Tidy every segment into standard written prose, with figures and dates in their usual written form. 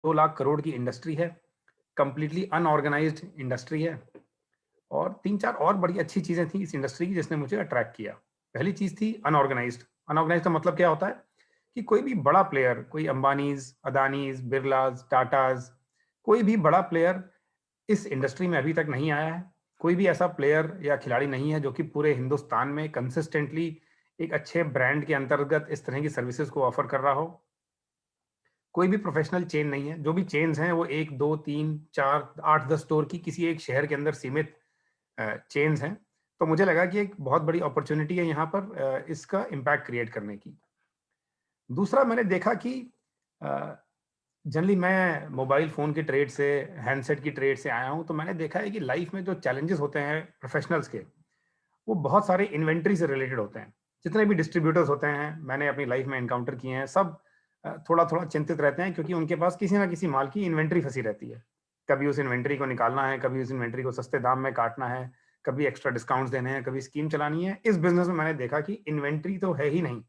2 लाख करोड़ की इंडस्ट्री है, completely unorganised industry है। और 3-4 और बड़ी अच्छी चीज़ें थी इस इंडस्ट्री की जिसने मुझे अट्रैक्ट किया। पहली चीज़ थी अनऑर्गेनाइज्ड। अनऑर्गेनाइज्ड का मतलब क्या होता है कि कोई भी बड़ा प्लेयर, कोई अंबानीज़, अदानीज़, बिरलाज़, टाटाज़, कोई भी बड़ा प्लेयर इस इंडस्ट्री में अभी तक नहीं आया है। कोई भी ऐसा प्लेयर या खिलाड़ी नहीं है जो कि पूरे हिंदुस्तान में कंसिस्टेंटली एक अच्छे ब्रांड के अंतर्गत इस तरह की सर्विसेज को ऑफर कर रहा हो। कोई भी प्रोफेशनल चेन नहीं है। जो भी चेन्स हैं वो 1, 2, 3, 4, 8, 10 स्टोर की किसी एक शहर के अंदर सीमित चेन्स हैं। तो मुझे लगा कि एक बहुत बड़ी अपॉर्चुनिटी है यहाँ पर इसका इम्पैक्ट क्रिएट करने की। दूसरा मैंने देखा कि जनरली मैं मोबाइल फ़ोन के ट्रेड से, हैंडसेट की ट्रेड से आया हूँ, तो मैंने देखा है कि लाइफ में जो चैलेंजेस होते हैं प्रोफेशनल्स के, वो बहुत सारे इन्वेंट्री से रिलेटेड होते हैं। जितने भी डिस्ट्रीब्यूटर्स होते हैं, मैंने अपनी लाइफ में एनकाउंटर किए हैं, सब थोड़ा-थोड़ा चिंतित रहते हैं क्योंकि उनके पास किसी न किसी माल की इन्वेंट्री फँसी रहती है। कभी उस इन्वेंट्री को निकालना है, कभी उस इन्वेंट्री को सस्ते दाम में काटना है, कभी एक्स्ट्रा डिस्काउंट्स देने हैं, कभी स्कीम चलानी है। इस बिज़नेस में मैंने देखा कि इन्वेंट्री तो है ही नहीं,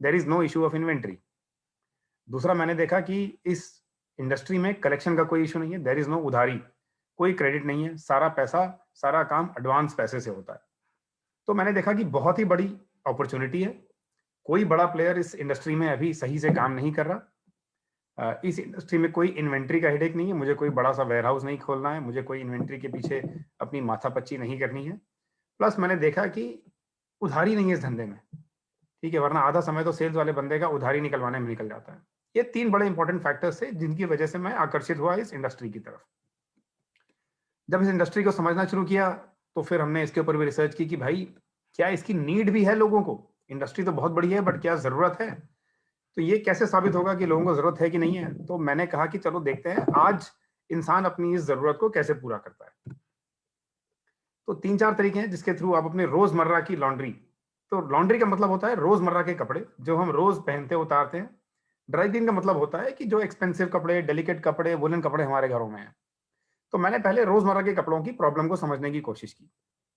there is no issue of inventory. दूसरा मैंने देखा कि इस इंडस्ट्री में कलेक्शन का कोई इश्यू नहीं है, देयर इज़ नो उधारी, कोई क्रेडिट नहीं है, सारा पैसा, सारा काम एडवांस पैसे से होता है। तो मैंने देखा कि बहुत ही बड़ी अपॉर्चुनिटी है। कोई बड़ा प्लेयर इस इंडस्ट्री में अभी सही से काम नहीं कर रहा। इस इंडस्ट्री में कोई इन्वेंट्री का हेडेक नहीं है, मुझे कोई बड़ा सा वेयरहाउस नहीं खोलना है, मुझे कोई इन्वेंट्री के पीछे अपनी माथापच्ची नहीं करनी है। प्लस मैंने देखा कि उधारी नहीं है इस धंधे में, ठीक है? वरना आधा समय तो सेल्स वाले बंदे का उधारी निकलवाने में निकल जाता है। ये 3 बड़े इंपॉर्टेंट फैक्टर्स थे जिनकी वजह से मैं आकर्षित हुआ इस इंडस्ट्री की तरफ। जब इस इंडस्ट्री को समझना शुरू किया, तो फिर हमने इसके ऊपर भी रिसर्च की कि भाई क्या इसकी नीड भी है लोगों को? इंडस्ट्री तो बहुत बड़ी है बट क्या ज़रूरत है? तो ये कैसे साबित होगा कि लोगों को ज़रूरत है कि नहीं है? तो मैंने कहा कि चलो देखते हैं आज इंसान अपनी इस ज़रूरत को कैसे पूरा करता है। तो 3-4 तरीके हैं जिसके थ्रू आप अपने रोज़मर्रा की लॉन्ड्री, तो लॉन्ड्री का मतलब होता है रोज़मर्रा के कपड़े जो हम रोज़ पहनते उतारते हैं। ड्राई क्लीन का मतलब होता है कि जो एक्सपेंसिव कपड़े, डेलिकेट कपड़े, वूलन कपड़े हमारे घरों में हैं। तो मैंने पहले रोज़मर्रा के कपड़ों की प्रॉब्लम को समझने की कोशिश की।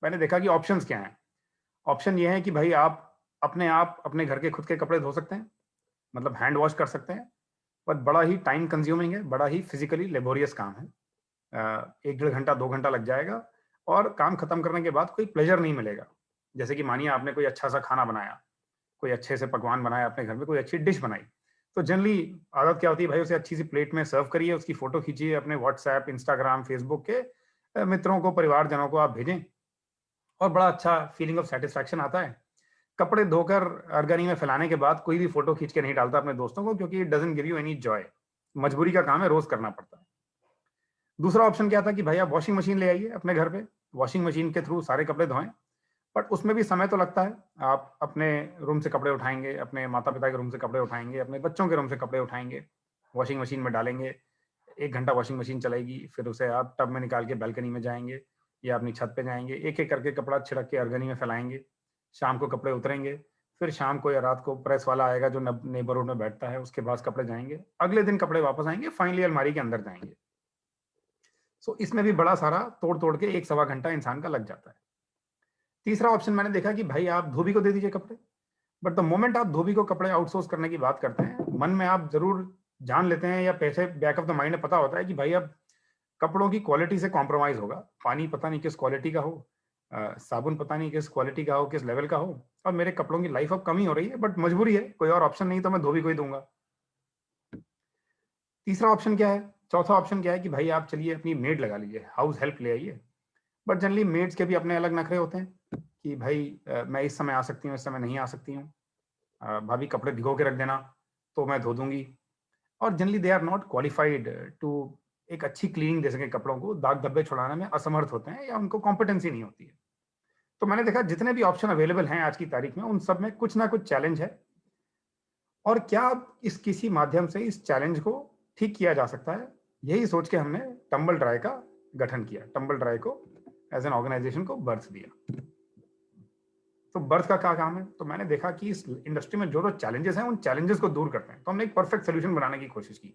मैंने देखा कि ऑप्शंस क्या हैं। ऑप्शन ये है कि भाई आप अपने घर के खुद के कपड़े धो सकते हैं, मतलब हैंड वॉश कर सकते हैं, पर बड़ा ही टाइम कंज्यूमिंग है, बड़ा ही फिज़िकली लेबोरियस काम है। 1 डेढ़ घंटा, 2 घंटा लग जाएगा और काम खत्म करने के बाद कोई प्लेज़र नहीं मिलेगा। जैसे कि मानिए आपने कोई अच्छा-सा खाना बनाया, कोई अच्छे से पकवान बनाया अपने घर में, कोई अच्छी डिश बनाई, तो जनरली आदत क्या होती है भाई उसे अच्छी-सी प्लेट में सर्व करिए, उसकी फ़ोटो खींचिए, अपने व्हाट्सऐप, इंस्टाग्राम, फ़ेसबुक के मित्रों को, परिवारजनों को आप भेजें और बड़ा अच्छा फीलिंग ऑफ सैटिस्फैक्शन आता है। कपड़े धोकर अरगनी में फैलाने के बाद कोई भी फ़ोटो खींच के नहीं डालता अपने दोस्तों को क्योंकि it doesn't give you any Joy. मजबूरी का काम है, रोज़ करना पड़ता है। दूसरा ऑप्शन क्या था कि भाई आप वॉशिंग मशीन ले आइए अपने घर पे, वॉशिंग मशीन के थ्रू सारे कपड़े धोएँ, बट उसमें भी समय तो लगता है। आप अपने रूम से कपड़े उठाएँगे, अपने माता-पिता के रूम से कपड़े उठाएँगे, अपने बच्चों के रूम से कपड़े उठाएँगे, वॉशिंग मशीन में डालेंगे, 1 घंटा वॉशिंग मशीन चलेगी, फिर उसे आप टब में निकाल के बालकनी में जाएँगे या अपनी छत पे जाएँगे, एक-एक करके कपड़ा छिड़क के अरगनी में फैलाएँगे, शाम को कपड़े उतरेंगे, फिर शाम को या रात को प्रेस वाला आएगा जो नेबरहुड में बैठता है, उसके पास कपड़े जाएँगे, अगले दिन कपड़े वापस आएँगे, फाइनली अलमारी के अंदर जाएँगे। सो इसमें भी बड़ा सारा तोड़-तोड़ के 1 सवा घंटा इंसान का लग जाता है। तीसरा ऑप्शन मैंने देखा कि भाई आप धोबी को दे दीजिए कपड़े, बट द मोमेंट आप धोबी को कपड़े आउटसोर्स करने की बात करते हैं, मन में आप ज़रूर जान लेते हैं या पैसे बैक ऑफ द माइंड में पता होता है कि भाई अब कपड़ों की क्वालिटी से कॉम्प्रोमाइज़ होगा। पानी पता नहीं किस क्वालिटी का हो, साबुन पता नहीं किस क्वालिटी का हो, किस लेवल का हो और मेरे कपड़ों की लाइफ अब कम ही हो रही है, बट मजबूरी है, कोई और ऑप्शन नहीं तो मैं धोबी को ही दूँगा। तीसरा ऑप्शन क्या है? चौथा ऑप्शन क्या है कि भाई आप चलिए अपनी मेड लगा लीजिए, हाउस हेल्प ले आइए। बट जनरली मेड्स के भी अपने अलग नखरे होते हैं कि भाई मैं इस समय आ सकती हूँ, इस समय नहीं आ सकती हूँ। भाभी कपड़े भिगो के रख देना, तो मैं धो दूँगी और generally they are not qualified to एक अच्छी क्लीनिंग दे सकें कपड़ों को, दाग धब्बे छुड़ाने में असमर्थ होते हैं या उनको कॉम्पिटेंसी नहीं होती है। तो मैंने देखा जितने भी ऑप्शन अवेलेबल हैं आज की तारीख में, उन सब में कुछ ना कुछ चैलेंज है और क्या इस किसी माध्यम से इस चैलेंज को ठीक किया जा सकता है, यही सोच के हमने टंबल ड्राई का गठन किया। टंबल ड्राई को एज़ एन ऑर्गनाइज़ेशन को बर्थ दिया। तो बर्थ का क्या काम है? तो मैंने देखा कि इस इंडस्ट्री में जो-जो चैलेंजेस हैं, उन चैलेंजेस को दूर करते हैं। तो हमने एक परफेक्ट सॉल्यूशन बनाने की कोशिश की।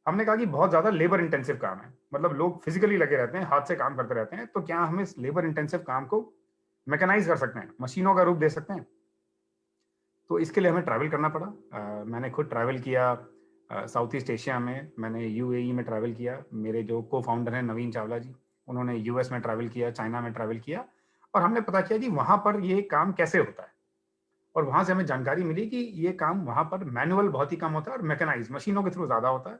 हमने कहा कि बहुत ज़्यादा लेबर इंटेंसिव काम है, मतलब लोग फिज़िकली लगे रहते हैं, हाथ से काम करते रहते हैं, तो क्या हम इस लेबर इंटेंसिव काम को मैकेनाइज़ कर सकते हैं, मशीनों का रूप दे सकते हैं? तो इसके लिए हमें ट्रैवल करना पड़ा। मैंने खुद ट्रैवल किया, साउथ ईस्ट एशिया में मैंने यूएई में ट्रैवल किया। मेरे जो को फाउंडर हैं नवीन चावला जी, उन्होंने यूएस में ट्रैवल किया, चाइना में ट्रैवल किया, और हमने पता किया जी वहाँ पर ये काम कैसे होता है। और वहाँ से हमें जानकारी मिली कि ये काम वहाँ पर मैनुअल बहुत ही कम होता है और मैकेनाइज मशीनों के थ्रू ज़्यादा होता है।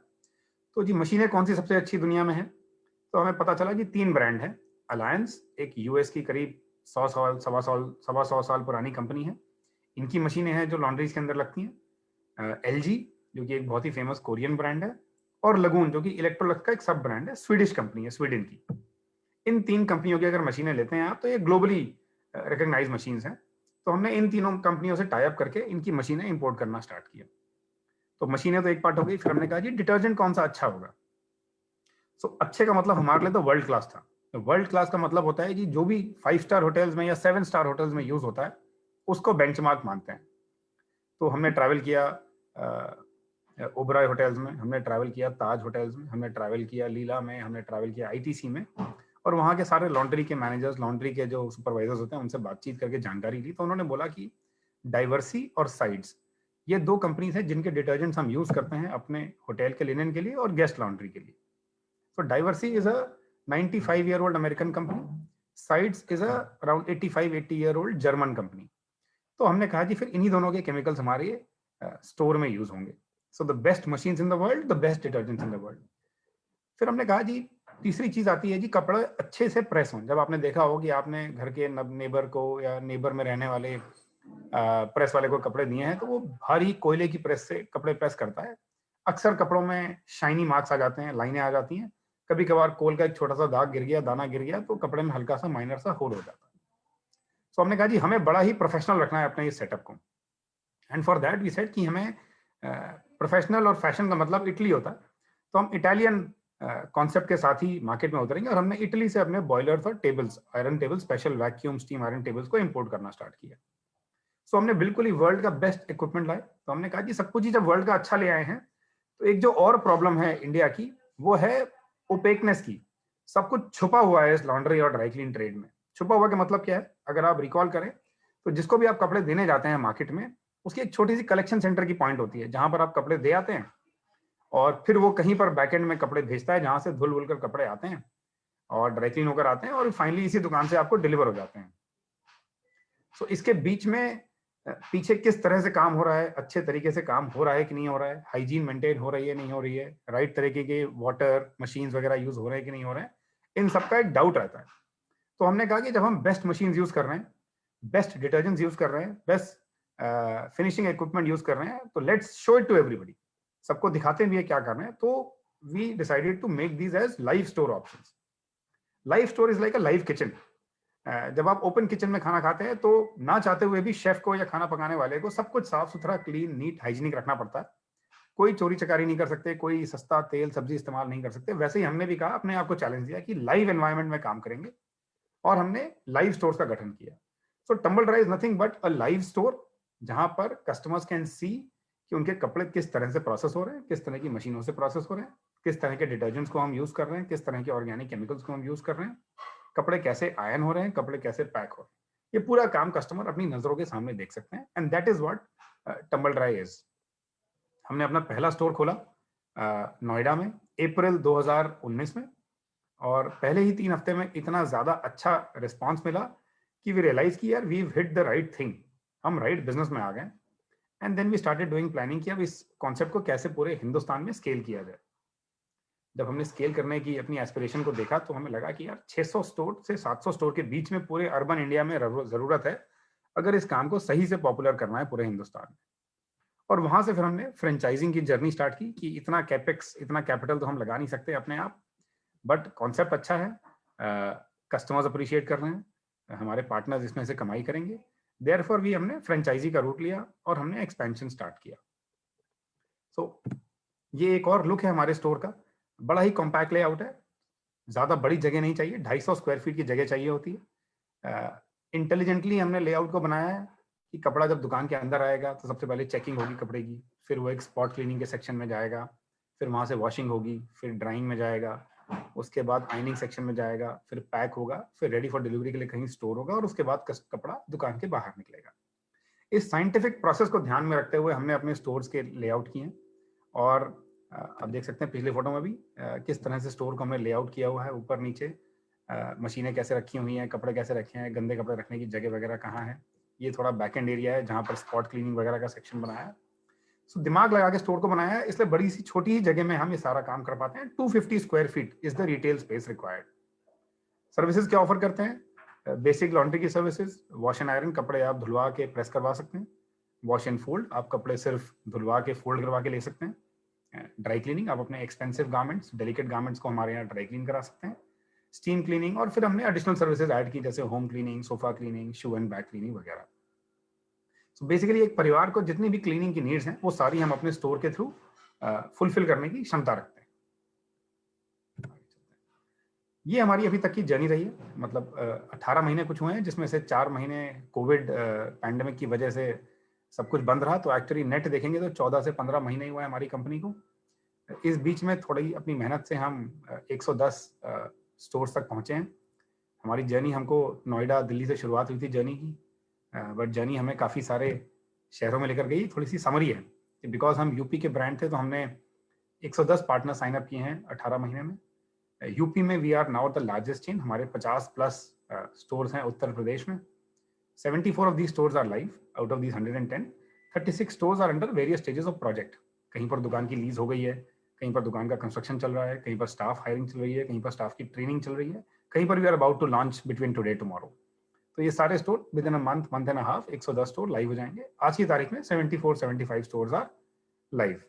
तो जी मशीनें कौन सी सबसे अच्छी दुनिया में है, तो हमें पता चला कि 3 ब्रांड हैं। अलायंस एक यूएस की करीब 100 साल, सवा 100 साल पुरानी कंपनी है। इनकी मशीनें हैं जो लॉन्ड्रीज के अंदर लगती हैं। एलजी जो कि एक बहुत ही फेमस कोरियन ब्रांड है, और लगून जो कि इलेक्ट्रोलक्स का एक सब ब्रांड है, स्वीडिश कंपनी है, स्वीडन की। इन 3 कंपनियों की अगर मशीनें लेते हैं आप, तो ये ग्लोबली रिकॉग्नाइज्ड मशीन्स हैं। तो हमने इन तीनों कंपनियों से टाई अप करके इनकी मशीनें इंपोर्ट करना स्टार्ट किया। तो मशीनें तो एक पार्ट हो गई, फिर हमने कहा जी डिटर्जेंट कौन सा अच्छा होगा। सो अच्छे का मतलब हमारे लिए तो वर्ल्ड क्लास था। तो वर्ल्ड क्लास का मतलब होता है जी जो भी 5 स्टार होटल्स में या 7 स्टार होटल्स में यूज होता है उसको बेंचमार्क मानते हैं। तो हमने ट्रैवल किया ओबराय होटल्स में, हमने ट्रैवल किया ताज होटल्स में, हमने ट्रैवल किया लीला में, हमने ट्रैवल किया आईटीसी में, और वहाँ के सारे लॉन्ड्री के मैनेजर्स, लॉन्ड्री के जो सुपरवाइजर्स होते हैं, उनसे बातचीत करके जानकारी ली। तो उन्होंने बोला कि डाइवर्सी और साइड्स ये 2 कंपनीज हैं जिनके डिटर्जेंट्स हम यूज करते हैं अपने होटल के लिनन के लिए और गेस्ट लॉन्ड्री के लिए। So Diversey is a 95-year-old American company. Sides is a around 85-80-year-old German company. तो हमने कहा जी फिर इन्हीं दोनों के केमिकल्स हमारे स्टोर में यूज होंगे। So the best machines in the world, the best detergents in the world. फिर हमने कहा जी तीसरी चीज आती है जी कपड़े अच्छे से प्रेस हों। जब आपने देखा हो कि आपने घर के नेबर को या नेबर में रहने वाले प्रेस वाले को कपड़े दिए हैं, तो वो भारी कोयले की प्रेस से कपड़े प्रेस करता है। अक्सर कपड़ों में शाइनी मार्क्स आ जाते हैं, लाइनें आ जाती हैं, कभी कभार कोल का एक छोटा सा दाग गिर गया, दाना गिर गया, तो कपड़े में हल्का सा माइनर सा होल हो जाता है। तो हमने कहा जी हमें बड़ा ही प्रोफेशनल रखना है अपने इस सेटअप को, and for that we said कि हमें प्रोफेशनल और फैशन का मतलब इटली होता है, तो हम इटालियन कॉन्सेप्ट के साथ ही मार्केट में उतरेंगे। और हमने इटली से अपने बॉयलर्स और tables, iron tables, special vacuum steam iron tables को इंपोर्ट करना स्टार्ट किया। सो हमने बिल्कुल ही वर्ल्ड का बेस्ट इक्विपमेंट लाए। तो हमने कहा कि सब कुछ ही जब वर्ल्ड का अच्छा ले आए हैं, तो एक जो और प्रॉब्लम है इंडिया की, वो है ओपेकनेस की। सब कुछ छुपा हुआ है इस लॉन्ड्री और ड्राई क्लीन ट्रेड में। छुपा हुआ का मतलब क्या है, अगर आप रिकॉल करें तो जिसको भी आप कपड़े देने जाते हैं मार्केट में, उसकी एक छोटी सी कलेक्शन सेंटर की पॉइंट होती है जहां पर आप कपड़े दे आते हैं, और फिर वो कहीं पर बैकएंड में कपड़े भेजता है जहां से धुल धुल कर कपड़े आते हैं और ड्राई क्लीन होकर आते हैं और फाइनली इसी दुकान से आपको डिलीवर हो जाते हैं। सो इसके बीच में पीछे किस तरह से काम हो रहा है, अच्छे तरीके से काम हो रहा है कि नहीं हो रहा है, हाइजीन मेंटेन हो रही है नहीं हो रही है, राइट तरीके के वाटर मशीन्स वगैरह यूज हो रहे हैं कि नहीं हो रहे हैं, इन सबका एक डाउट रहता है। तो हमने कहा कि जब हम बेस्ट मशीन्स यूज कर रहे हैं, बेस्ट डिटर्जेंट्स यूज कर रहे हैं, बेस्ट फिनिशिंग इक्विपमेंट यूज कर रहे हैं, तो let's show it to everybody, सबको दिखाते भी है क्या कर रहे हैं। तो we decided to make these as live store options. Live store is like a live kitchen. जब आप ओपन किचन में खाना खाते हैं तो ना चाहते हुए भी शेफ को या खाना पकाने वाले को सब कुछ साफ सुथरा, क्लीन, नीट, हाइजीनिक रखना पड़ता है। कोई चोरी चकारी नहीं कर सकते, कोई सस्ता तेल सब्जी इस्तेमाल नहीं कर सकते। वैसे ही हमने भी कहा, अपने आप को चैलेंज दिया कि लाइव एनवायरनमेंट में काम करेंगे, और हमने लाइव स्टोर्स का गठन किया। So Tumble Dry is nothing but a live store, जहां पर कस्टमर्स कैन सी कि उनके कपड़े किस तरह से प्रोसेस हो रहे हैं, किस तरह की मशीनों से प्रोसेस हो रहे हैं, किस तरह के डिटर्जेंट्स को हम यूज कर रहे हैं, किस तरह के ऑर्गेनिक केमिकल्स को हम यूज कर रहे हैं, कपड़े कैसे आयन हो रहे हैं, कपड़े कैसे पैक हो रहे हैं। ये पूरा काम कस्टमर अपनी नजरों के सामने देख सकते हैं, and that is what tumble Dry is. हमने अपना पहला स्टोर खोला नोएडा में अप्रैल 2019 में, और पहले ही 3 हफ्ते में इतना ज्यादा अच्छा रिस्पांस मिला कि वी रियलाइज कि यार we hit the right thing, हम राइट बिजनेस में आ गए। And then we started doing planning कि अब इस कॉन्सेप्ट को कैसे पूरे हिंदुस्तान में स्केल किया जाए। जब हमने स्केल करने की अपनी एस्पिरेशन को देखा, तो हमें लगा कि यार 600 स्टोर से 700 स्टोर के बीच में पूरे अर्बन इंडिया में जरूरत है, अगर इस काम को सही से पॉपुलर करना है पूरे हिंदुस्तान में। और वहां से फिर हमने फ्रेंचाइजिंग की जर्नी स्टार्ट की कि इतना कैपेक्स, इतना कैपिटल तो हम लगा नहीं सकते अपने आप, बट कॉन्सेप्ट अच्छा है, कस्टमर्स अप्रिशिएट कर रहे हैं, हमारे पार्टनर्स इसमें से कमाई करेंगे, देयरफॉर भी हमने फ्रेंचाइजी का रूट लिया और हमने एक्सपेंशन स्टार्ट किया। सो ये एक और लुक है हमारे स्टोर का। बड़ा ही कॉम्पैक्ट लेआउट है, ज्यादा बड़ी जगह नहीं चाहिए, 250 स्क्वायर फीट की जगह चाहिए होती है। इंटेलिजेंटली हमने लेआउट को बनाया है कि कपड़ा जब दुकान के अंदर आएगा तो सबसे पहले चेकिंग होगी कपड़े की, फिर वो एक स्पॉट क्लीनिंग के सेक्शन में जाएगा, फिर वहां से वॉशिंग होगी, फिर ड्राइंग में जाएगा, उसके बाद आइनिंग सेक्शन में जाएगा, फिर पैक होगा, फिर रेडी फॉर डिलीवरी के लिए कहीं स्टोर होगा, और उसके बाद कपड़ा दुकान के बाहर निकलेगा। इस साइंटिफिक प्रोसेस को ध्यान में रखते हुए हमने अपने स्टोर्स के लेआउट किए हैं, और आप देख सकते हैं पिछले फोटो में भी किस तरह से स्टोर को हमने लेआउट किया हुआ है, ऊपर नीचे मशीनें कैसे रखी हुई हैं, कपड़े कैसे रखे हैं, गंदे कपड़े रखने की जगह वगैरह कहाँ है। ये थोड़ा बैक एंड एरिया है जहाँ पर स्पॉट क्लीनिंग वगैरह का सेक्शन बनाया है। सो दिमाग लगा के स्टोर को बनाया है, इसलिए बड़ी सी छोटी ही जगह में हम ये सारा काम कर पाते हैं। 250 square feet is the retail space required. Services क्या ऑफर करते हैं? बेसिक लॉन्ड्री की सर्विसेज, वॉश एंड आयरन, कपड़े आप धुलवा के प्रेस करवा सकते हैं। वॉश एंड फोल्ड, आप कपड़े सिर्फ धुलवा के फोल्ड करवा के ले सकते हैं। ड्राई क्लीनिंग, आप अपने एक्सपेंसिव गारमेंट्स, डेलिकेट गारमेंट्स को हमारे यहाँ ड्राई क्लीन करा सकते हैं। स्टीम क्लीनिंग, और फिर हमने एडिशनल सर्विसेज ऐड की जैसे home cleaning, sofa cleaning, shoe and bag cleaning वगैरह। सो बेसिकली एक परिवार को जितनी भी क्लीनिंग की नीड्स हैं वो सारी हम अपने स्टोर के थ्रू फुलफिल करने की क्षमता रखते हैं। ये हमारी अभी तक की जर्नी रही है। मतलब 18 महीने कुछ हुए हैं, जिसमें से 4 महीने कोविड पैंडेमिक की वजह से सब कुछ बंद रहा। तो एक्चुअली नेट देखेंगे तो 14 से 15 महीने ही हुआ है हमारी कंपनी को। इस बीच में थोड़ी अपनी मेहनत से हम 110 स्टोर्स तक पहुंचे हैं। हमारी जर्नी, हमको नोएडा दिल्ली से शुरुआत हुई थी जर्नी की, बट जर्नी हमें काफ़ी सारे शहरों में लेकर गई। थोड़ी सी समरी है कि बिकॉज हम यूपी के ब्रांड थे तो हमने 110 पार्टनर साइन अप किए हैं 18 महीने में। यूपी में we are now the largest chain, हमारे 50+ स्टोर्स हैं उत्तर प्रदेश में। 74 of these stores are live out of these 110. 36 stores are under various stages of project. कहीं पर दुकान की लीज हो गई है, कहीं पर दुकान का कंस्ट्रक्शन चल रहा है, कहीं पर स्टाफ हायरिंग चल रही है, कहीं पर स्टाफ की ट्रेनिंग चल रही है, कहीं पर we are about to launch between today tomorrow. तो ये सारे store within a month and half 110 store live हो जाएंगे। आज की तारीख में 74-75 स्टोर्स आर लाइव।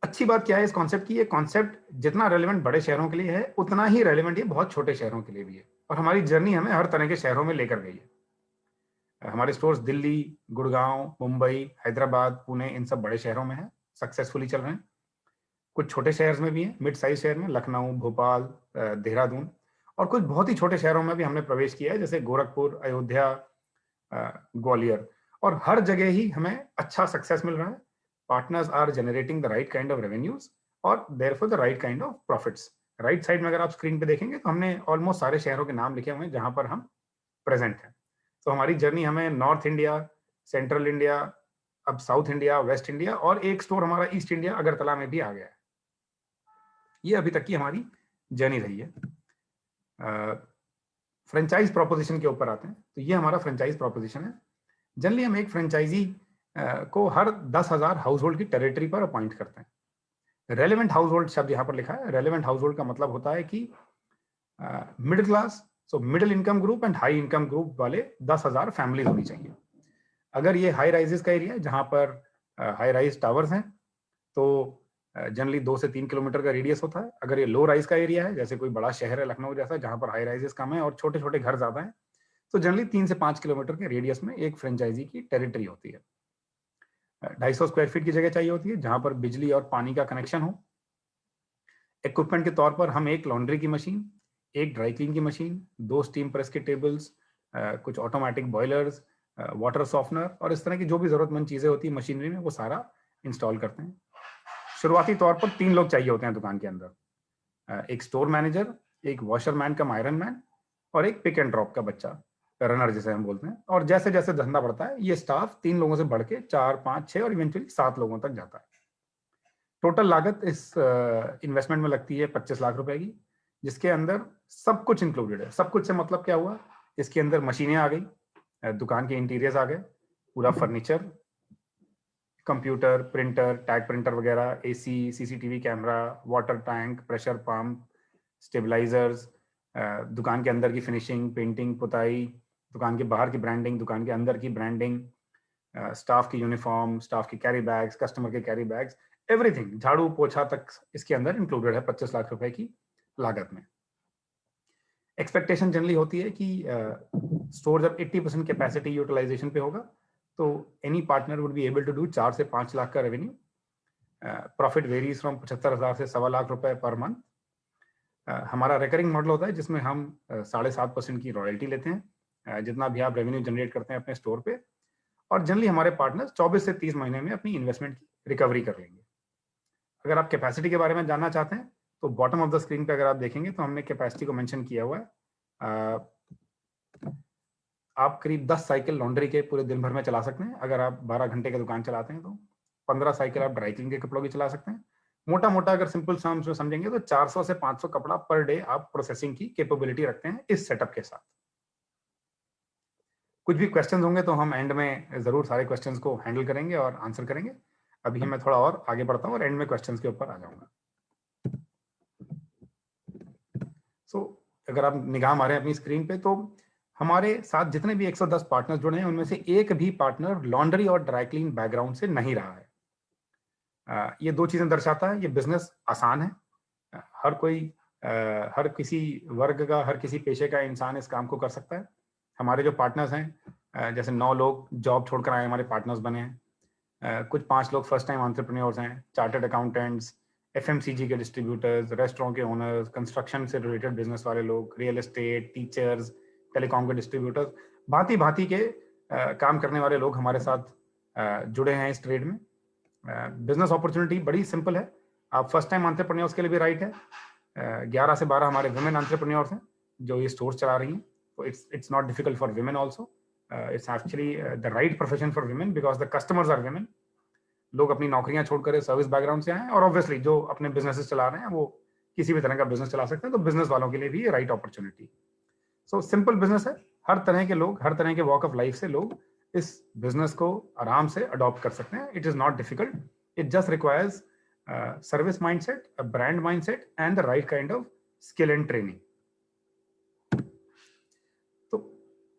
अच्छी बात क्या है इस कॉन्सेप्ट की? ये कॉन्सेप्ट जितना रेलेवेंट बड़े शहरों के लिए है उतना ही रेलेवेंट ये बहुत छोटे शहरों के लिए भी है। और हमारी जर्नी हमें हर तरह के शहरों में लेकर गई है। हमारे स्टोर्स दिल्ली, गुड़गांव, मुंबई, हैदराबाद, पुणे, इन सब बड़े शहरों में है, सक्सेसफुली चल रहे हैं। कुछ छोटे शहर में भी हैं, मिड साइज शहर में, लखनऊ, भोपाल, देहरादून, और कुछ बहुत ही छोटे शहरों में भी हमने प्रवेश किया है जैसे गोरखपुर, अयोध्या, ग्वालियर। और हर जगह ही हमें अच्छा सक्सेस मिल रहा है। Partners are generating the right kind of revenues और therefore the right kind of profits. Right side में अगर आप स्क्रीन पे देखेंगे तो हमने ऑलमोस्ट सारे शहरों के नाम लिखे हुए हैं जहां पर हम प्रेजेंट हैं। तो हमारी जर्नी हमें नॉर्थ इंडिया, सेंट्रल इंडिया, अब साउथ इंडिया, वेस्ट इंडिया, और एक स्टोर हमारा ईस्ट इंडिया अगरतला में भी आ गया है। ये अभी तक की हमारी जर्नी रही है। फ्रेंचाइज प्रोपोजिशन के ऊपर आते हैं तो ये हमारा फ्रेंचाइज प्रोपोजिशन है। जनरली हम एक फ्रेंचाइजी को हर 10,000 हाउस होल्ड की टेरिटरी पर अपॉइंट करते हैं। रेलेवेंट हाउस होल्ड शब्द यहाँ पर लिखा है। रेलेवेंट हाउस होल्ड का मतलब होता है कि middle class, so middle income group and high income group वाले 10,000 फैमिलीज होनी चाहिए। अगर ये हाई राइजेस का एरिया है जहाँ पर हाई राइज टावर्स हैं तो जनरली 2 से 3 किलोमीटर का रेडियस होता है। अगर ये लो राइज का एरिया है जैसे कोई बड़ा शहर है लखनऊ जैसा जहाँ पर हाई राइजेस कम है और छोटे छोटे घर ज्यादा हैं, तो जनरली 3 से 5 किलोमीटर के रेडियस में एक फ्रेंचाइजी की टेरिटरी होती है। 250 स्क्वायर फीट की जगह चाहिए होती है जहां पर बिजली और पानी का कनेक्शन हो। इक्विपमेंट के तौर पर हम एक लॉन्ड्री की मशीन, एक ड्राई क्लीन की मशीन, 2 स्टीम प्रेस के टेबल्स, कुछ ऑटोमेटिक बॉयलर्स, वाटर सॉफ्टनर और इस तरह की जो भी जरूरतमंद चीजें होती है मशीनरी में वो सारा इंस्टॉल करते हैं। शुरुआती तौर पर 3 लोग चाहिए होते हैं दुकान के अंदर, एक स्टोर मैनेजर, एक वॉशरमैन कम आयरन मैन, और एक पिक एंड ड्रॉप का बच्चा, रनर जिसे हम बोलते हैं। और जैसे जैसे धंधा बढ़ता है ये स्टाफ 3 लोगों से बढ़ के 4, 5, 6 और इवेंचुअली 7 लोगों तक जाता है। टोटल लागत इस इन्वेस्टमेंट में लगती है 25 लाख रुपए की, जिसके अंदर सब कुछ इंक्लूडेड है। सब कुछ से मतलब क्या हुआ? इसके अंदर मशीनें आ गई, दुकान के इंटीरियर्स आ गए, पूरा furniture, computer, printer, tag printer वगैरह, AC, CCTV camera, water tank, pressure pump, stabilisers, दुकान के अंदर की फिनिशिंग, पेंटिंग, पुताई, दुकान के बाहर की ब्रांडिंग, दुकान के अंदर की ब्रांडिंग, स्टाफ की यूनिफॉर्म, स्टाफ की कैरी बैग्स, कस्टमर के कैरी बैग्स, एवरीथिंग, झाड़ू पोछा तक इसके अंदर इंक्लूडेड है 25 लाख रुपए की लागत में। एक्सपेक्टेशन जनरली होती है कि स्टोर जब 80% कैपेसिटी यूटिलाइजेशन पे होगा तो any partner would be able to do 4 से 5 लाख का रेवेन्यू। प्रॉफिट वेरीज फ्रॉम 75,000 से 1.25 लाख रुपए पर मंथ। हमारा रिकरिंग मॉडल होता है जिसमें हम 7.5% की रॉयल्टी लेते हैं जितना भी आप रेवेन्यू जनरेट करते हैं अपने स्टोर पे। और जनरली हमारे पार्टनर्स 24 से 30 महीने में अपनी इन्वेस्टमेंट की रिकवरी कर लेंगे। अगर आप कैपेसिटी के बारे में जानना चाहते हैं तो बॉटम ऑफ द स्क्रीन पे अगर आप देखेंगे तो हमने कैपेसिटी को मेंशन किया हुआ है। आप करीब 10 साइकिल लॉन्ड्री के पूरे दिन भर में चला सकते हैं अगर आप 12 घंटे की दुकान चलाते हैं तो। 15 साइकिल आप ड्राई क्लीन के कपड़ों की चला सकते हैं। मोटा मोटा अगर सिंपल टर्म्स में समझेंगे तो 400 से 500 कपड़ा पर डे आप प्रोसेसिंग की कैपेबिलिटी रखते हैं इस सेटअप के साथ। कुछ भी क्वेश्चंस होंगे तो हम एंड में जरूर सारे क्वेश्चंस को हैंडल करेंगे और आंसर करेंगे। अभी मैं थोड़ा और आगे बढ़ता हूँ और एंड में क्वेश्चंस के ऊपर आ जाऊंगा। अगर आप निगाह मारें अपनी स्क्रीन पे तो हमारे साथ जितने भी 110 पार्टनर्स जुड़े हैं उनमें से एक भी पार्टनर लॉन्ड्री और ड्राई क्लीन बैकग्राउंड से नहीं रहा है। ये दो चीजें दर्शाता है ये बिजनेस आसान है। हर कोई हर किसी वर्ग का, हर किसी पेशे का इंसान इस काम को कर सकता है। हमारे जो पार्टनर्स हैं, जैसे 9 लोग जॉब छोड़कर आए हमारे पार्टनर्स बने हैं। कुछ 5 लोग फर्स्ट टाइम एंटरप्रेन्योर्स हैं, चार्टर्ड अकाउंटेंट्स, एफएमसीजी के डिस्ट्रीब्यूटर्स, रेस्टोरेंट के ओनर्स, कंस्ट्रक्शन से रिलेटेड बिजनेस वाले लोग, रियल एस्टेट, टीचर्स, टेलीकॉम के डिस्ट्रीब्यूटर्स, भांति भांति के काम करने वाले लोग हमारे साथ जुड़े हैं इस ट्रेड में। बिजनेस अपॉर्चुनिटी बड़ी सिंपल है। आप फर्स्ट टाइम एंटरप्रेन्योर्स के लिए भी राइट है। 11 से 12 हमारे वुमेन एंटरप्रेन्योर्स हैं जो ये स्टोर चला रही हैं। So it's not difficult for women also. It's actually the right profession for women because the customers are women. लोग अपनी नौकरियां छोड़कर सर्विस बैकग्राउंड से आए हैं और ऑब्वियसली जो अपने बिजनेसेस चला रहे हैं वो किसी भी तरह का बिजनेस चला सकते हैं, तो बिजनेस वालों के लिए भी ये right opportunity. So simple business है, हर तरह के लोग, हर तरह के वॉक ऑफ लाइफ से लोग इस बिजनेस को आराम से अडॉप्ट कर सकते हैं। It is not difficult, it just requires service mindset, a brand mindset and the right kind of skill and training.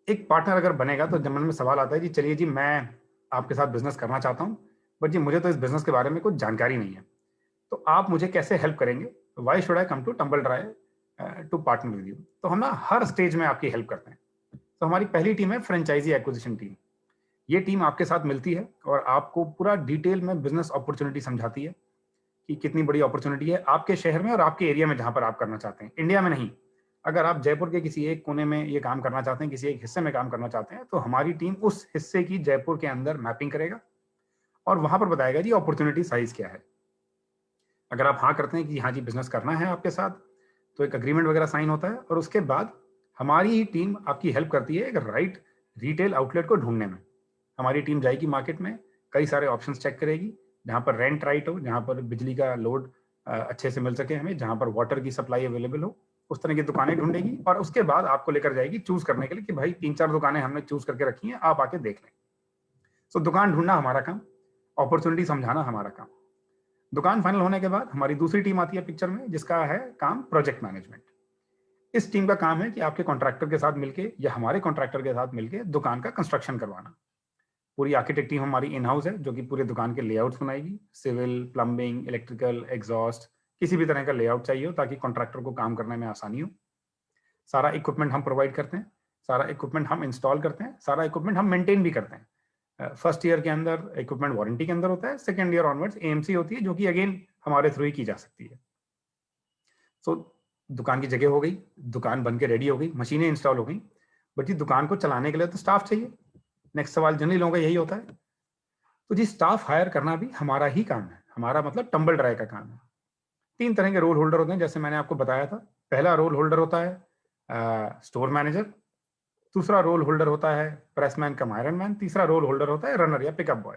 एक पार्टनर अगर बनेगा तो मन में सवाल आता है कि चलिए जी मैं आपके साथ बिजनेस करना चाहता हूँ, बट जी मुझे तो इस बिजनेस के बारे में कुछ जानकारी नहीं है, तो आप मुझे कैसे हेल्प करेंगे? Why should I come to tumble dry to partner with you? तो हम ना हर स्टेज में आपकी हेल्प करते हैं। तो हमारी पहली टीम है फ्रेंचाइजी एक्विजिशन टीम। ये टीम आपके साथ मिलती है और आपको पूरा डिटेल में बिजनेस अपॉर्चुनिटी समझाती है कि कितनी बड़ी अपॉर्चुनिटी है आपके शहर में और आपके एरिया में जहां पर आप करना चाहते हैं, इंडिया में नहीं। अगर आप जयपुर के किसी एक कोने में ये काम करना चाहते हैं, किसी एक हिस्से में काम करना चाहते हैं, तो हमारी टीम उस हिस्से की जयपुर के अंदर मैपिंग करेगा और वहां पर बताएगा जी अपॉर्चुनिटी साइज क्या है। अगर आप हाँ करते हैं कि हाँ जी बिजनेस करना है आपके साथ, तो एक अग्रीमेंट वगैरह साइन होता है और उसके बाद हमारी ही टीम आपकी हेल्प करती है एक राइट रिटेल आउटलेट को ढूंढने में। हमारी टीम जाएगी मार्केट में, कई सारे ऑप्शन चेक करेगी, जहाँ पर रेंट राइट हो, जहाँ पर बिजली का लोड अच्छे से मिल सके हमें, जहाँ पर वाटर की सप्लाई अवेलेबल हो, उस तरह की दुकानें ढूंढेगी और उसके बाद आपको लेकर जाएगी चूज करने के लिए कि भाई 3-4 दुकानें हमने चूज करके रखी हैं, आप आके देख लें। सो दुकान ढूंढना हमारा काम, अपॉर्चुनिटी समझाना हमारा काम। दुकान फाइनल होने के बाद हमारी दूसरी टीम आती है पिक्चर में, जिसका है काम प्रोजेक्ट मैनेजमेंट। इस टीम का काम है कि आपके कॉन्ट्रैक्टर के साथ मिलके या हमारे कॉन्ट्रैक्टर के साथ मिलके दुकान का कंस्ट्रक्शन करवाना। पूरी आर्किटेक्ट टीम हमारी इन हाउस है जो कि पूरे दुकान के लेआउट्स बनाएगी, सिविल, प्लम्बिंग, इलेक्ट्रिकल, एग्जॉस्ट, किसी भी तरह का लेआउट चाहिए हो ताकि कॉन्ट्रैक्टर को काम करने में आसानी हो। सारा इक्विपमेंट हम प्रोवाइड करते हैं, सारा इक्विपमेंट हम इंस्टॉल करते हैं, सारा इक्विपमेंट हम मेंटेन भी करते हैं। फर्स्ट ईयर के अंदर इक्विपमेंट वारंटी के अंदर होता है, सेकेंड ईयर ऑनवर्ड्स एएमसी होती है जो कि अगेन हमारे थ्रू ही की जा सकती है। सो दुकान की जगह हो गई, दुकान बन के रेडी हो गई, मशीनें इंस्टॉल हो गई, बट जी दुकान को चलाने के लिए तो स्टाफ चाहिए। नेक्स्ट सवाल जनरली लोगों का यही होता है। तो जी स्टाफ हायर करना भी हमारा ही काम है, हमारा मतलब टंबल ड्राई का काम है। 3 तरह के रोल होल्डर होते हैं जैसे मैंने आपको बताया था। पहला रोल होल्डर होता है स्टोर मैनेजर, दूसरा रोल होल्डर होता है प्रेसमैन कम आयरन मैन, तीसरा रोल होल्डर होता है रनर या पिकअप बॉय।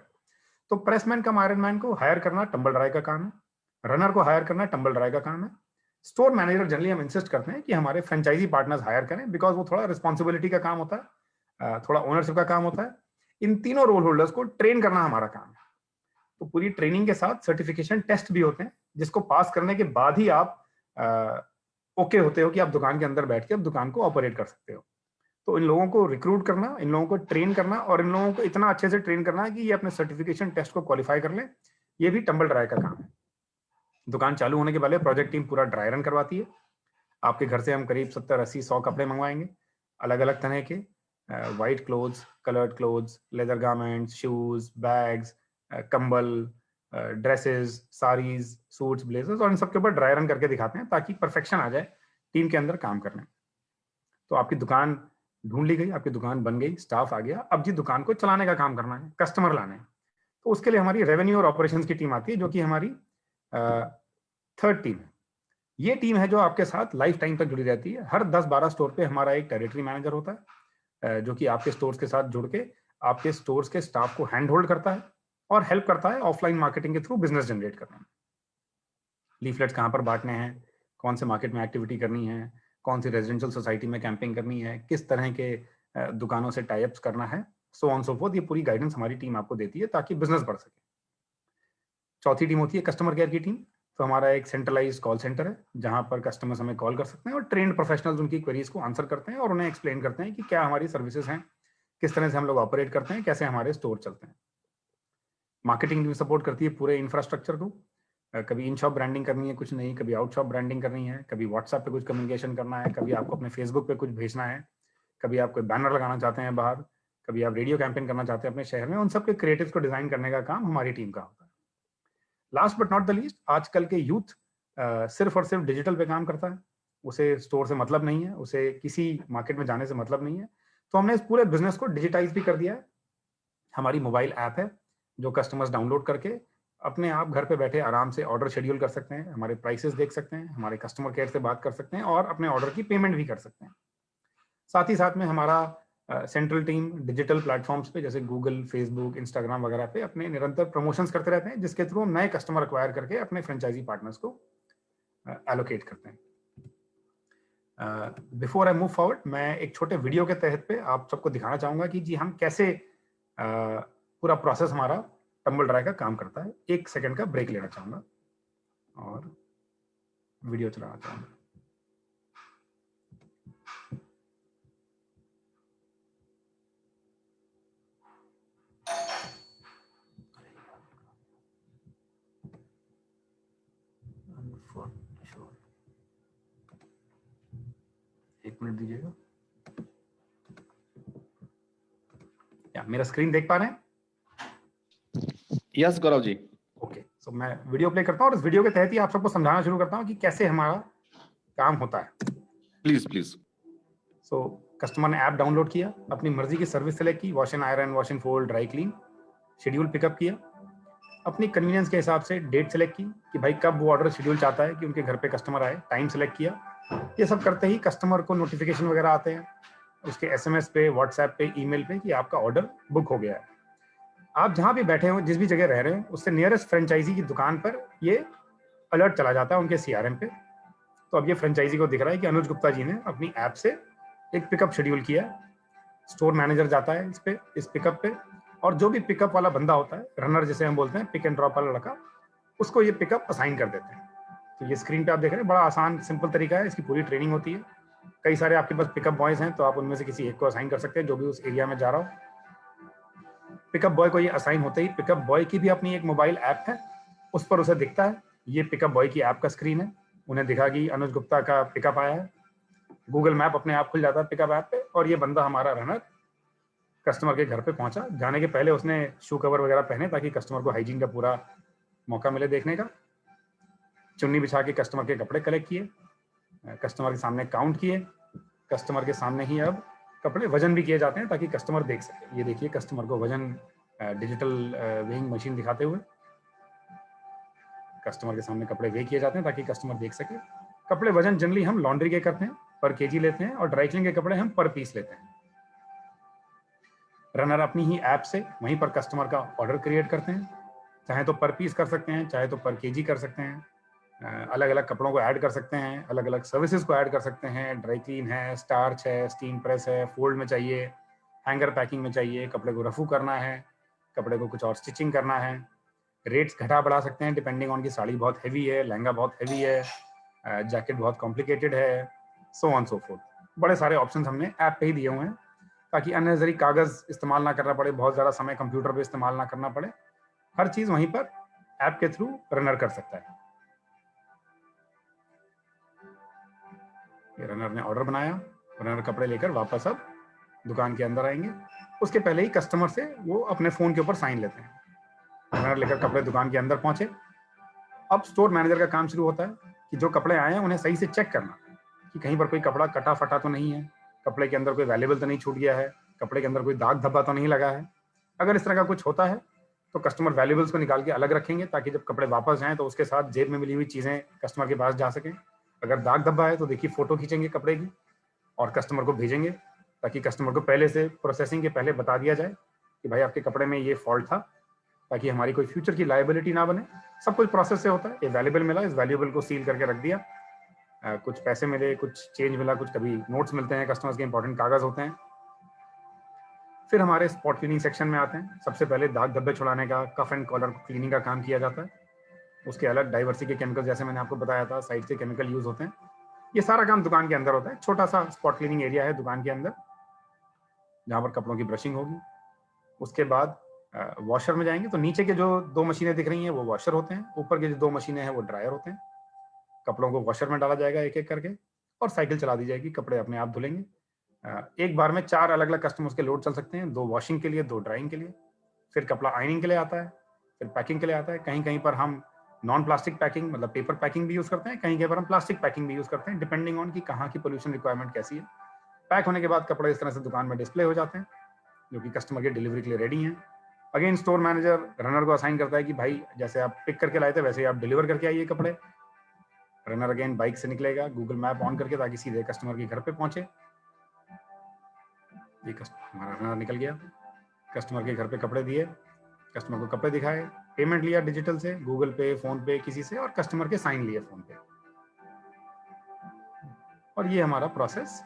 तो प्रेसमैन कम आयरन मैन को हायर करना टंबल ड्राई का काम है, रनर को हायर करना टंबल ड्राई का काम है। स्टोर मैनेजर जनरली हम इंसिस्ट करते हैं कि हमारे फ्रेंचाइजी पार्टनर्स हायर करें, बिकॉज वो थोड़ा रिस्पॉन्सिबिलिटी का काम होता है, थोड़ा ओनरशिप का काम होता है। इन तीनों रोल होल्डर्स को ट्रेन करना हमारा काम है। तो पूरी ट्रेनिंग के साथ सर्टिफिकेशन टेस्ट भी होते हैं, जिसको पास करने के बाद ही आप ओके होते हो कि आप दुकान के अंदर बैठ के अब दुकान को ऑपरेट कर सकते हो। तो इन लोगों को रिक्रूट करना, इन लोगों को ट्रेन करना और इन लोगों को इतना अच्छे से ट्रेन करना है कि ये अपने सर्टिफिकेशन टेस्ट को क्वालिफाई कर लें, ये भी टंबल ड्राई का काम है। दुकान चालू होने के पहले प्रोजेक्ट टीम पूरा ड्राई रन करवाती है। आपके घर से हम करीब 70-80-100 कपड़े मंगवाएंगे, अलग अलग तरह के, white clothes, coloured clothes, leather garments, shoes, bags, कंबल, ड्रेसेस, साड़ीज, सूट्स, ब्लेजर्स, और इन सब के ऊपर ड्राई रन करके दिखाते हैं ताकि परफेक्शन आ जाए टीम के अंदर काम करने में। तो आपकी दुकान ढूंढ ली गई, आपकी दुकान बन गई, स्टाफ आ गया, अब जी दुकान को चलाने का काम करना है, कस्टमर लाने हैं। तो उसके लिए हमारी रेवेन्यू और ऑपरेशंस की टीम आती है जो कि हमारी थर्ड टीम है। ये टीम है जो आपके साथ लाइफ टाइम तक जुड़ी रहती है। हर 10-12 स्टोर पे हमारा एक टेरिटरी मैनेजर होता है जो कि आपके स्टोर्स के साथ जुड़ के आपके स्टोर्स के स्टाफ को हैंड होल्ड करता है और हेल्प करता है ऑफलाइन मार्केटिंग के थ्रू बिजनेस जनरेट करने में। लीफलेट्स कहाँ पर बांटने हैं, कौन से मार्केट में एक्टिविटी करनी है, कौन सी रेजिडेंशियल सोसाइटी में कैंपिंग करनी है, किस तरह के दुकानों से टाई अप्स करना है, सो ऑन सो फोर्थ, ये पूरी गाइडेंस हमारी टीम आपको देती है ताकि बिजनेस बढ़ सके। चौथी टीम होती है कस्टमर केयर की टीम। तो हमारा एक सेंट्रलाइज कॉल सेंटर है जहां पर कस्टमर्स हमें कॉल कर सकते हैं और ट्रेंड प्रोफेशनल्स उनकी क्वेरीज को आंसर करते हैं और उन्हें एक्सप्लेन करते हैं कि क्या हमारी सर्विसेज हैं, किस तरह से हम लोग ऑपरेट करते हैं, कैसे हमारे स्टोर चलते हैं। मार्केटिंग टीम सपोर्ट करती है पूरे इंफ्रास्ट्रक्चर को। कभी इन शॉप ब्रांडिंग करनी है कुछ नहीं, कभी आउट शॉप ब्रांडिंग करनी है, कभी व्हाट्सएप पे कुछ कम्युनिकेशन करना है, कभी आपको अपने फेसबुक पे कुछ भेजना है, कभी आप कोई बैनर लगाना चाहते हैं बाहर, कभी आप रेडियो कैंपेन करना चाहते हैं अपने शहर में, उन सब के क्रिएटिव्स को डिजाइन करने का काम हमारी टीम का होता है। Last but not the least, आजकल के यूथ सिर्फ और सिर्फ डिजिटल पे काम करता है, उसे स्टोर से मतलब नहीं है, उसे किसी मार्केट में जाने से मतलब नहीं है। तो हमने इस पूरे बिजनेस को डिजिटाइज भी कर दिया है। हमारी मोबाइल ऐप है जो कस्टमर्स डाउनलोड करके अपने आप घर पे बैठे आराम से ऑर्डर शेड्यूल कर सकते हैं, हमारे प्राइसेस देख सकते हैं, हमारे कस्टमर केयर से बात कर सकते हैं और अपने ऑर्डर की पेमेंट भी कर सकते हैं। साथ ही साथ में हमारा सेंट्रल टीम डिजिटल प्लेटफॉर्म्स पे जैसे गूगल, फेसबुक, इंस्टाग्राम वगैरह पे अपने निरंतर प्रमोशंस करते रहते हैं, जिसके थ्रू हम नए कस्टमर अक्वायर करके अपने फ्रेंचाइजी पार्टनर्स को एलोकेट करते हैं। बिफोर आई मूव फॉरवर्ड, मैं एक छोटे वीडियो के तहत पे आप सबको दिखाना चाहूंगा कि जी हम कैसे पूरा प्रोसेस हमारा टम्बल ड्राई का काम करता है। 1 सेकंड का ब्रेक लेना चाहूंगा और वीडियो चलाना चाहूंगा। एक मिनट दीजिएगा। या मेरा स्क्रीन देख पा रहे हैं? यस गौरव जी। ओके, सो मैं वीडियो प्ले करता हूँ और इस वीडियो के तहत ही आप सबको समझाना शुरू करता हूँ कि कैसे हमारा काम होता है। Please please. सो कस्टमर ने ऐप डाउनलोड किया, अपनी मर्जी की सर्विस सेलेक्ट की, wash and iron, wash and fold, dry clean, schedule pickup किया, अपनी कन्वीनियंस के हिसाब से डेट सेलेक्ट की कि भाई कब वो ऑर्डर शेड्यूल चाहता है कि उनके घर पे कस्टमर आए, टाइम सेलेक्ट किया। ये सब करते ही कस्टमर को नोटिफिकेशन वगैरह आते हैं उसके एसएमएस पे, व्हाट्सएप पे, ईमेल पे कि आपका ऑर्डर बुक हो गया है। आप जहां भी बैठे हो, जिस भी जगह रह रहे हो, उससे नियरेस्ट फ्रेंचाइजी की दुकान पर ये अलर्ट चला जाता है उनके सीआरएम पे। तो अब ये फ्रेंचाइजी को दिख रहा है कि अनुज गुप्ता जी ने अपनी ऐप से एक पिकअप शेड्यूल किया। स्टोर मैनेजर जाता है इस पिकअप पे और जो भी पिकअप वाला बंदा होता है, रनर जिसे हम बोलते हैं, पिक एंड ड्रॉप वाला लड़का, उसको ये पिकअप असाइन कर देते हैं। तो ये स्क्रीन पे आप देख रहे हैं, बड़ा आसान सिंपल तरीका है, इसकी पूरी ट्रेनिंग होती है। कई सारे आपके पास पिकअप बॉयज हैं तो आप उनमें से किसी एक को असाइन कर सकते हैं जो भी उस एरिया में जा रहा हो। पिकअप बॉय को ये असाइन होते ही पिकअप बॉय की भी अपनी एक मोबाइल ऐप है, उस पर उसे दिखता है, ये पिकअप बॉय की ऐप का स्क्रीन है, उन्हें दिखा कि अनुज गुप्ता का पिकअप आया है। गूगल मैप अपने आप खुल जाता है पिकअप ऐप पे और ये बंदा हमारा रनर कस्टमर के घर पे पहुंचा। जाने के पहले उसने शू कवर वगैरह पहने ताकि कस्टमर को हाइजीन का पूरा मौका मिले देखने का। चुन्नी बिछा के कस्टमर के कपड़े कलेक्ट किए, कस्टमर के सामने काउंट किए, कस्टमर के सामने ही अब कपड़े वजन भी किए जाते हैं ताकि कस्टमर देख सके। ये देखिए कस्टमर को वजन डिजिटल वेइंग मशीन दिखाते हुए कस्टमर के सामने कपड़े वे किए जाते हैं ताकि कस्टमर देख सके। कपड़े वजन जनरली हम लॉन्ड्री के करते हैं, पर केजी लेते हैं, और ड्राई क्लीन के कपड़े हम पर पीस लेते हैं। रनर अपनी ही ऐप से वहीं पर कस्टमर का ऑर्डर क्रिएट करते हैं, चाहे तो पर पीस कर सकते हैं, चाहे तो पर केजी कर सकते हैं, अलग अलग कपड़ों को ऐड कर सकते हैं, अलग अलग सर्विसेज को ऐड कर सकते हैं। ड्राई क्लीन है, स्टार्च है, स्टीम प्रेस है, फोल्ड में चाहिए, हैंगर पैकिंग में चाहिए, कपड़े को रफू करना है, कपड़े को कुछ और स्टिचिंग करना है। रेट्स घटा बढ़ा सकते हैं डिपेंडिंग ऑन की साड़ी बहुत हैवी है, लहंगा बहुत हैवी है, जैकेट बहुत कॉम्प्लिकेटेड है, सो ऑन सो फोर्थ। बड़े सारे ऑप्शंस हमने ऐप पे ही दिए हुए हैं ताकि अननेसेसरी कागज इस्तेमाल ना करना पड़े, बहुत ज़्यादा समय कंप्यूटर पे इस्तेमाल ना करना पड़े। हर चीज़ वहीं पर ऐप के थ्रू रनर कर सकता है। ये रनर ने ऑर्डर बनाया, रनर कपड़े लेकर वापस अब दुकान के अंदर आएंगे। उसके पहले ही कस्टमर से वो अपने फ़ोन के ऊपर साइन लेते हैं। रनर लेकर कपड़े दुकान के अंदर पहुंचे। अब स्टोर मैनेजर का काम शुरू होता है कि जो कपड़े आए हैं उन्हें सही से चेक करना कि कहीं पर कोई कपड़ा कटा फटा तो नहीं है, कपड़े के अंदर कोई वैल्यूएबल तो नहीं छूट गया है, कपड़े के अंदर कोई दाग धब्बा तो नहीं लगा है। अगर इस तरह का कुछ होता है तो कस्टमर वैल्यूएबल्स को निकाल के अलग रखेंगे ताकि जब कपड़े वापस जाएं तो उसके साथ जेब में मिली हुई चीज़ें कस्टमर के पास जा सकें। अगर दाग धब्बा है तो देखिए फ़ोटो खींचेंगे कपड़े की और कस्टमर को भेजेंगे ताकि कस्टमर को पहले से प्रोसेसिंग के पहले बता दिया जाए कि भाई आपके कपड़े में ये फॉल्ट था ताकि हमारी कोई फ्यूचर की लायबिलिटी ना बने। सब कुछ प्रोसेस से होता है। ये वैल्यूएबल मिला, इस वैल्यूएबल को सील करके रख दिया। कुछ पैसे मिले, कुछ चेंज मिला, कुछ कभी नोट्स मिलते हैं, कस्टमर्स के इंपॉर्टेंट कागज होते हैं। फिर हमारे स्पॉट क्लीनिंग सेक्शन में आते हैं। सबसे पहले दाग धब्बे छुड़ाने का, कफ एंड कॉलर क्लीनिंग का काम किया जाता है। उसके अलग डाइवर्सिटी के केमिकल, जैसे मैंने आपको बताया था, साइड से केमिकल यूज होते हैं। ये सारा काम दुकान के अंदर होता है। छोटा सा स्पॉट क्लीनिंग एरिया है दुकान के अंदर, जहाँ पर कपड़ों की ब्रशिंग होगी। उसके बाद वॉशर में जाएंगे तो नीचे के जो 2 मशीनें दिख रही हैं वो वॉशर होते हैं, ऊपर के जो 2 मशीनें हैं वो ड्रायर होते हैं। कपड़ों को वॉशर में डाला जाएगा एक एक करके और साइकिल चला दी जाएगी, कपड़े अपने आप धुलेंगे। एक बार में 4 अलग अलग कस्टमर्स के लोड चल सकते हैं, 2 वॉशिंग के लिए, 2 ड्राइंग के लिए। फिर कपड़ा आयनिंग के लिए आता है, फिर पैकिंग के लिए आता है। कहीं कहीं पर हम नॉन प्लास्टिक पैकिंग मतलब पेपर पैकिंग भी यूज करते हैं, कहीं कहीं पर हम प्लास्टिक पैकिंग भी यूज करते हैं, डिपेंडिंग ऑन कि कहाँ की पोल्यूशन रिक्वायरमेंट कैसी है। पैक होने के बाद कपड़े इस तरह से दुकान में डिस्प्ले हो जाते हैं, जो कि कस्टमर की डिलीवरी के लिए रेडी हैं। अगेन स्टोर मैनेजर रनर को असाइन करता है कि भाई जैसे आप पिक करके लाए थे वैसे ही आप डिलीवर करके आइए कपड़े। रनर अगेन बाइक से निकलेगा गूगल मैप ऑन करके, ताकि सीधे कस्टमर के घर पे पहुंचे। ये हमारा रनर निकल गया, कस्टमर के घर पे कपड़े दिए, कस्टमर को कपड़े दिखाए, पेमेंट लिया डिजिटल से, गूगल पे, फोन पे, किसी से, और कस्टमर के साइन लिए फोन पे। और ये हमारा प्रोसेस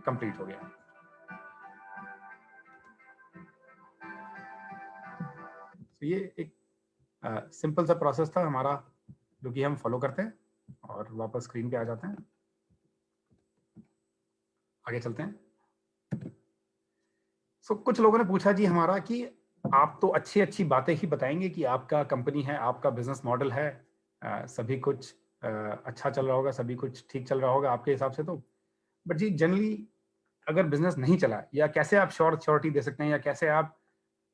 कंप्लीट हो गया। तो ये एक सिंपल सा प्रोसेस था हमारा, जो कि हम फॉलो करते हैं। और वापस स्क्रीन पे आ जाते हैं, आगे चलते हैं। सो कुछ लोगों ने पूछा जी हमारा कि आप तो अच्छी अच्छी बातें ही बताएंगे कि आपका कंपनी है, आपका बिजनेस मॉडल है, सभी कुछ अच्छा चल रहा होगा, सभी कुछ ठीक चल रहा होगा आपके हिसाब से तो, बट जी जनरली अगर बिजनेस नहीं चला, या कैसे आप श्योरिटी दे सकते हैं, या कैसे आप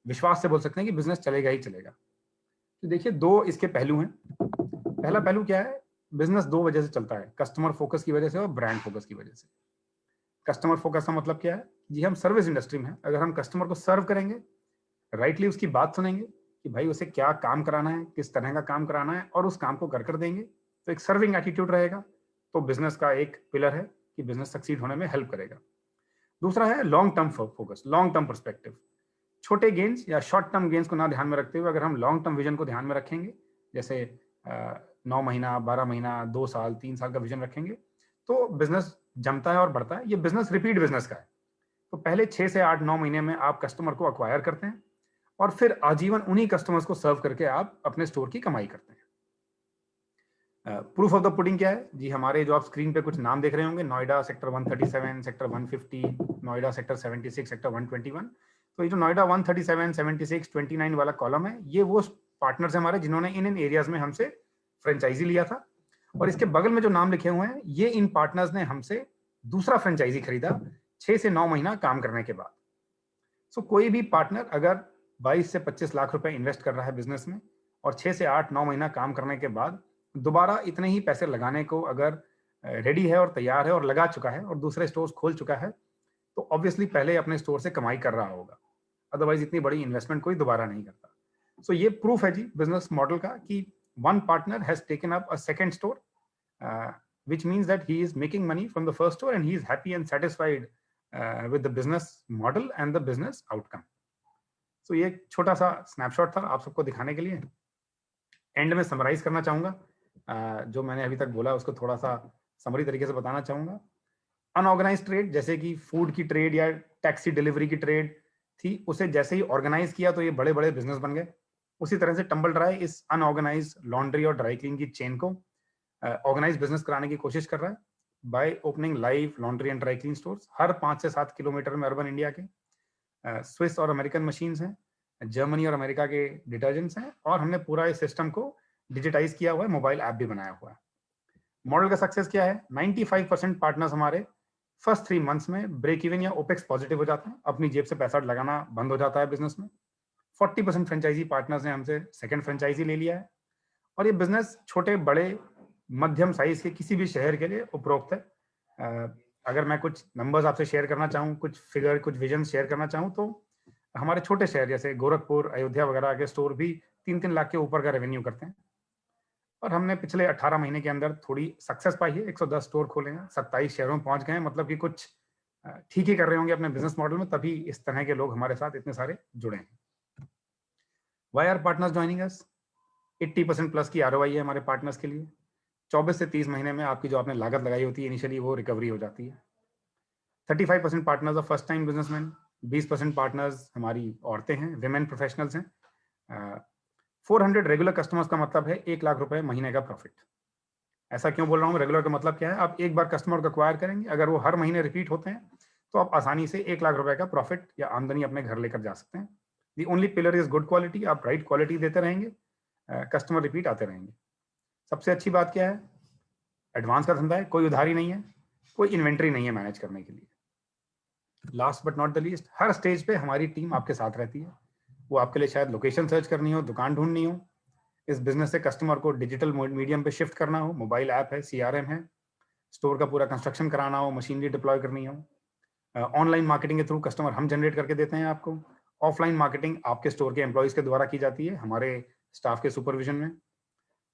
विश्वास से बोल सकते हैं कि बिजनेस चलेगा ही चलेगा? तो देखिए, 2 इसके पहलू हैं। पहला पहलू क्या है, बिजनेस 2 वजह से चलता है, कस्टमर फोकस की वजह से और ब्रांड फोकस की वजह से। कस्टमर फोकस का मतलब क्या है जी, हम सर्विस इंडस्ट्री में हैं, अगर हम कस्टमर को सर्व करेंगे, राइटली उसकी बात सुनेंगे कि भाई उसे क्या काम कराना है, किस तरह का काम कराना है, और उस काम को कर देंगे, तो एक सर्विंग एटीट्यूड रहेगा, तो बिजनेस का एक पिलर है कि बिजनेस सक्सीड होने में हेल्प करेगा। दूसरा है long term focus, long term perspective. छोटे गेन्स या शॉर्ट टर्म गेन्स को ना ध्यान में रखते हुए अगर हम लॉन्ग टर्म विजन को ध्यान में रखेंगे, जैसे 9 महीना, 12 महीना, 2 साल, 3 साल का विजन रखेंगे, तो बिजनेस जमता है और बढ़ता है। ये बिजनेस रिपीट बिजनेस का है। तो पहले 6 से 8-9 महीने में आप कस्टमर को अक्वायर करते हैं, और फिर आजीवन उन्हीं कस्टमर्स को सर्व करके आप अपने स्टोर की कमाई करते हैं। प्रूफ ऑफ द पुडिंग क्या है जी, हमारे जो आप स्क्रीन पे कुछ नाम देख रहे होंगे, Noida sector 137, sector 150, Noida sector 76, sector 121। तो ये जो नोएडा 137, 76, 29 वाला कॉलम है, ये वो पार्टनर्स हमारे जिन्होंने इन एरियाज में हमसे फ्रेंचाइजी लिया था। और इसके बगल में जो नाम लिखे हुए हैं, ये इन पार्टनर्स ने हमसे दूसरा फ्रेंचाइजी खरीदा 6 से 9 महीना काम करने के बाद। सो कोई भी पार्टनर अगर 22 से 25 लाख रुपए इन्वेस्ट कर रहा है बिजनेस में, और 6 से 8-9 महीना काम करने के बाद दोबारा इतने ही पैसे लगाने को अगर रेडी है और तैयार है और लगा चुका है और दूसरे स्टोर्स खोल चुका है, तो ऑब्वियसली पहले अपने स्टोर से कमाई कर रहा होगा, अदरवाइज इतनी बड़ी इन्वेस्टमेंट कोई दोबारा नहीं करता। सो ये प्रूफ है जी बिजनेस मॉडल का कि one partner has taken up a second store, which means that he is making money from the first store and he is happy and satisfied with the business model and the business outcome. So ये एक छोटा सा snapshot था आप सबको दिखाने के लिए। एंड में समराइज करना चाहूंगा, जो मैंने अभी तक बोला उसको थोड़ा सा समरी तरीके से बताना चाहूंगा। अनऑर्गेनाइज ट्रेड, जैसे कि फूड की ट्रेड या टैक्सी डिलीवरी की ट्रेड थी, उसे जैसे ही ऑर्गेनाइज किया तो ये बड़े बड़े बिजनेस बन गए। उसी तरह से टंबल ड्राई इस अनऑर्गेनाइज लॉन्ड्री और ड्राई क्लीन की चेन को ऑर्गेनाइज बिजनेस कराने की कोशिश कर रहा है by opening live laundry and dry clean stores हर 5 से 7 किलोमीटर में अर्बन इंडिया के। स्विस और अमेरिकन मशीन्स हैं, जर्मनी और अमेरिका के डिटर्जेंट्स हैं, और हमने पूरा इस सिस्टम को डिजिटाइज किया हुआ है, मोबाइल ऐप भी बनाया हुआ है। मॉडल का सक्सेस क्या है, 95% पार्टनर्स हमारे फर्स्ट 3 मंथ्स में ब्रेक इवन या ओपेक्स पॉजिटिव हो जाते हैं, अपनी जेब से पैसा लगाना बंद हो जाता है बिजनेस में। 40% फ्रेंचाइजी पार्टनर्स ने हमसे सेकंड फ्रेंचाइजी ले लिया है, और ये बिजनेस छोटे बड़े मध्यम साइज के किसी भी शहर के लिए उपरोक्त है। अगर मैं कुछ नंबर्स आपसे शेयर करना चाहूँ, कुछ फिगर, कुछ विजन शेयर करना चाहूँ, तो हमारे छोटे शहर जैसे गोरखपुर, अयोध्या वगैरह के स्टोर भी 3-3 लाख के ऊपर का रेवेन्यू करते हैं। और हमने पिछले 18 महीने के अंदर थोड़ी सक्सेस पाई है, 110 स्टोर खोले हैं, 27 शहरों में पहुंच गए हैं, मतलब कि कुछ ठीक ही कर रहे होंगे अपने बिजनेस मॉडल में, तभी इस तरह के लोग हमारे साथ इतने सारे जुड़े हैं। Why are partners joining us? 80% plus की आरओआई है हमारे पार्टनर्स के लिए। 24 से 30 महीने में आपकी जो आपने लागत लगाई होती है इनिशियली, वो रिकवरी हो जाती है। 35% partners of first time businessman, 20% partners हमारी औरतें हैं, विमेन प्रोफेशनल्स हैं। 400 रेगुलर कस्टमर्स का मतलब है 1 लाख रुपए महीने का प्रॉफिट। ऐसा क्यों बोल रहा हूँ? रेगुलर का मतलब क्या है? आप एक बार कस्टमर को एक्वायर करेंगे, अगर वो हर महीने रिपीट होते हैं, तो आप आसानी से 1 लाख रुपए का प्रॉफिट या आमदनी अपने घर लेकर जा सकते हैं। The only pillar is good quality. आप राइट क्वालिटी देते रहेंगे, कस्टमर रिपीट आते रहेंगे। सबसे अच्छी बात क्या है? एडवांस का धंधा है, कोई उधारी नहीं है, कोई इन्वेंट्री नहीं है मैनेज करने के लिए। Last but not the least, her stage पे हमारी टीम आपके साथ रहती है। वो आपके लिए शायद लोकेशन सर्च करनी हो, दुकान ढूंढनी हो, इस बिजनेस से कस्टमर को डिजिटल मीडियम पे शिफ्ट करना हो, मोबाइल ऐप है, सीआरएम है, स्टोर का पूरा कंस्ट्रक्शन कराना हो, मशीनरी डिप्लॉय करनी हो, ऑनलाइन मार्केटिंग के थ्रू कस्टमर हम जनरेट करके देते हैं आपको। ऑफलाइन मार्केटिंग आपके स्टोर के एम्प्लॉयज के द्वारा की जाती है, हमारे स्टाफ के सुपरविजन में।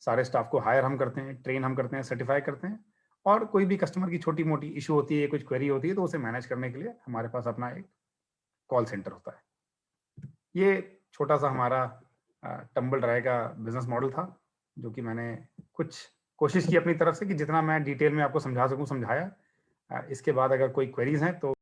सारे स्टाफ को हायर हम करते हैं, ट्रेन हम करते हैं, सर्टिफाई करते हैं। और कोई भी कस्टमर की छोटी मोटी इशू होती है, कुछ क्वेरी होती है, तो उसे मैनेज करने के लिए हमारे पास अपना एक कॉल सेंटर होता है। ये छोटा सा हमारा टम्बल ड्राई का बिजनेस मॉडल था, जो कि मैंने कुछ कोशिश की अपनी तरफ से कि जितना मैं डिटेल में आपको समझा सकूं समझाया। इसके बाद अगर कोई क्वेरीज हैं तो